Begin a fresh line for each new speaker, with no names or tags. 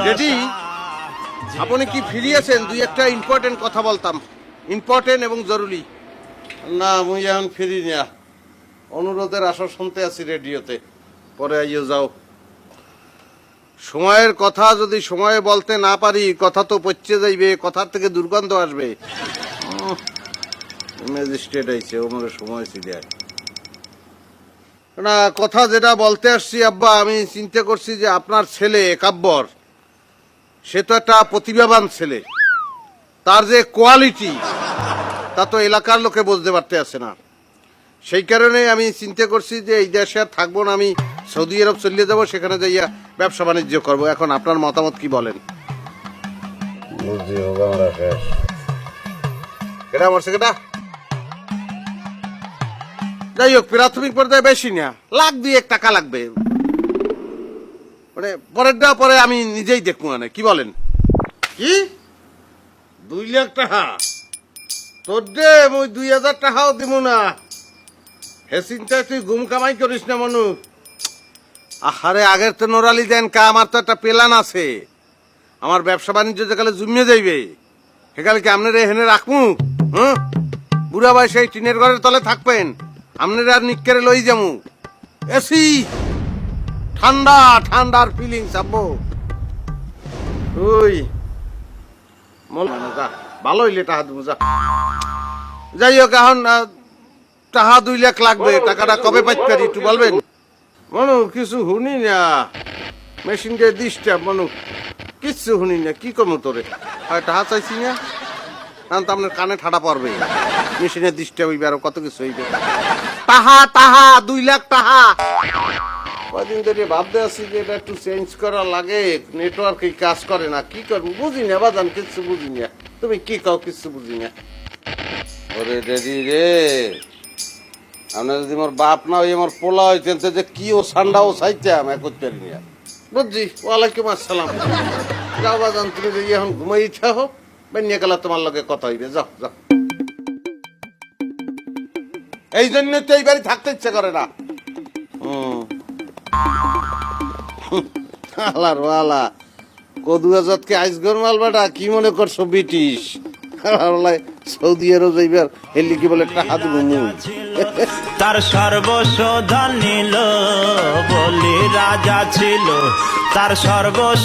Ready? আপনি কি ফিরিয়েছেন? দুই একটা ইম্পর্টেন্ট কথা বলতাম, ইম্পর্টেন্ট এবং জরুরি। না মুই এখন ফিরি না, অনুরোধের আসর শুনতে আছি রেডিওতে, পরে আইও যাও। সময়ের কথা যদি সময়ে বলতে না পারি, কথা তো পচে যাইবে, কথার থেকে দুর্গন্ধ আসবে। ম্যাজিস্ট্রেট আইছে, ওমরে সময় ছিল না। কথা যেটা বলতে আসছি আব্বা, আমি চিন্তা করছি যে আপনার ছেলে কাব্বর, সে তো একটা প্রতিভাবান ছেলে, তার যে কোয়ালিটি তা তো এলাকার লোকে বুঝতে পারতে আসে না। সেই কারণে আমি চিন্তা করছি যে এই দেশে আর থাকবো না, আমি সৌদি আরব চলে যাবো, সেখানে যাইয়া ব্যবসা বাণিজ্য করবো। এখন আপনার মতামত কি বলেন? কেটা আমার কেটা? যাই হোক, প্রাথমিক পর্যায়ে বেশি না, লাখ 2 টাকা লাগবে, মানে পরেরটা পরে আমি নিজেই দেখবো। মানে কি বলেন? কি 2 লাখ টাকা? তোর দে, ওই 2000 টাকাও দিব না। হে চিন্তায় তুই গুম কামাই করিস না মনু। আহারে, আগের তো নোরালি দেন কা, আমার তো একটা প্ল্যান আছে। আমার ব্যবসা বাণিজ্য যেকালে জমিয়ে যাইবে, সেকালে কি আপনার এখানে রাখবো? হ্যাঁ, বুড়া বয়সে এই টিনের ঘরের তলে থাকবেন, আপনার আর নিক্কেরে লই যাবো। এসি ঠান্ডা, ঠান্ডার ফিলিংস আব্বু। ওই ভালো হইলে টাকা দেবো যা। যাই হোক, এখন টাকা 2 লাখ লাগবে। টাকাটা কবে পাইতে পারি একটু বলবেন? মনু কিছু শুনি না, মেশিন দিয়ে ডিস্টার্ব। মনু কিচ্ছু শুনি না, কি করবো তোরে? হয় টাকা চাইছি না, কারণ তো আপনার কানে ঠাডা পড়বে, মেশিনের ডিস্টার্ব হইবে, আরো কত কিছু হইবে। টাহা টাহা 2 লাখ টাকা। কদিন ধরে ভাবতে আছি যে এটা একটু চেঞ্জ করা লাগে, নেটওয়ার্ক কাজ করে না, কি করবো বুঝি না বাজান, কিচ্ছু বুঝি না। তুমি কি কাও? কিচ্ছু বুঝি না। ওরে ডেডি রে, আপনার যদি আমার বাপ না হই, আমার পোলা হইতেন, যে কি ও ঠান্ডা ও চাইতাম এখন পারি না। বুঝছি। ওয়ালাইকুম আসসালাম। যাও বাজান, তুমি যদি এখন ঘুমাই ইচ্ছা হোক, বেনিয়ে গেলা তোমার লগে কথা হইবে। যাও যাও। এই জন্য তো এই বাড়ি থাকতে ইচ্ছা করে না। আলার ওয়ালা কদু আজাদকে আইসগর মালবাটা কি মনে করছো ব্রিটিশ? সৌদি আরব যাইবার হেলি কি বলে টাকা দিব মুই।
তার সর্বস্ব ধন নিল বলি রাজা ছিল, তার সর্বস্ব